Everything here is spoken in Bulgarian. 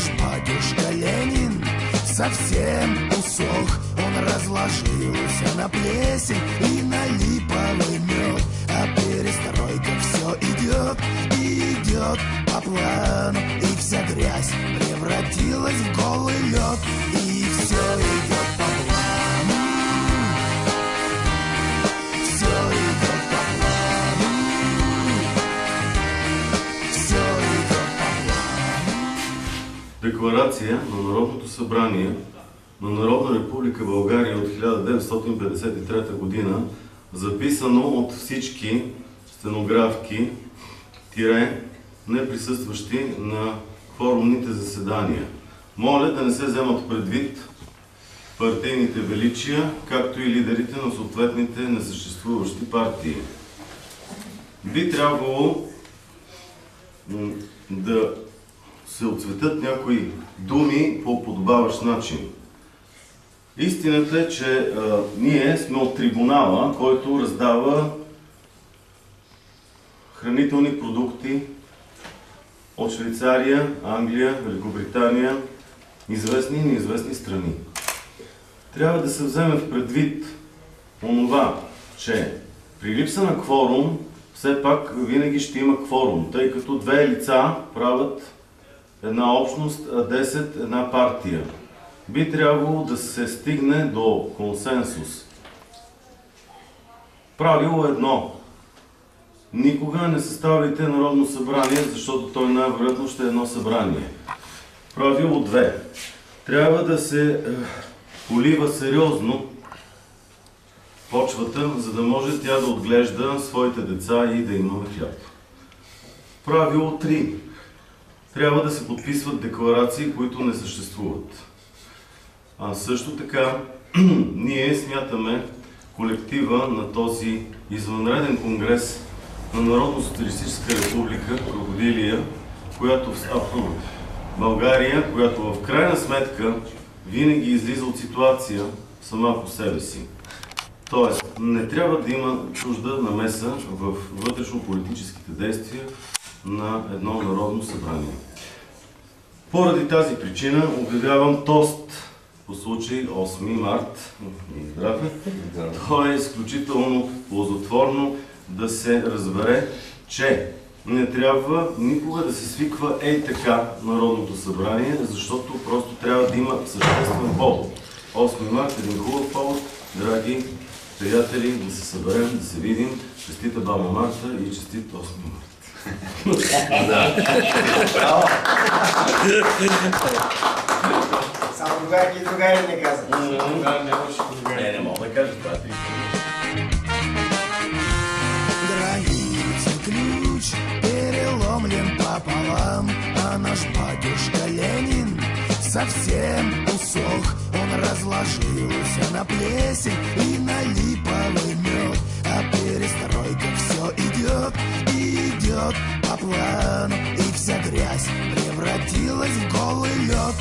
наш батюшка Ленин совсем усох. Он разложился на плесень и на липовый мед. А перестройка все идет и идет по плану, и вся грязь превратилась в голый лед. И все идет по плану, все идет по плану, все идет по плану. Декларация на Народното събрание на Народна република България от 1953 година, записано от всички стенографки, неприсъстващи на форумните заседания. Моля да не се вземат предвид партийните величия, както и лидерите на съответните несъществуващи партии. Би трябвало да се отцветят някои думи по подобаващ начин. Истината е, че ние сме от трибунала, който раздава хранителни продукти от Швейцария, Англия, Великобритания, известни и неизвестни страни. Трябва да се вземе в предвид онова, че при липса на кворум, все пак винаги ще има кворум, тъй като две лица правят една общност, а 10 една партия. Би трябвало да се стигне до консенсус. Правило едно. Никога не съставяйте Народно събрание, защото той най-вероятно ще е едно събрание. Правило 2. Трябва да се полива сериозно почвата, за да може тя да отглежда своите деца и да имаме хляб. Правило 3. Трябва да се подписват декларации, които не съществуват. А също така, ние смятаме колектива на този извънреден конгрес на Народно-социалистическа република Крокодилия, която в България, която в крайна сметка винаги излиза от ситуация сама по себе си. Тоест, не трябва да има чужда намеса в вътрешно-политическите действия на едно народно събрание. Поради тази причина обявявам тост по случай 8 март. Здраве! То е изключително ползотворно да се разбере, че не трябва никога да се свиква ей така Народното събрание, защото просто трябва да има съществен повод. 8 март е един хубав повод, драги приятели, да се съберем, да се видим. Честита баба Марта и честит 8 март. Само другарки и другари не казват. Не мога да кажа това. Границын ключ переломлен пополам, а наш батюшка Ленин совсем усох. Он разложился на плесень и на липовый мед. А перестройка все идет и идет по плану, и вся грязь превратилась в голый лед.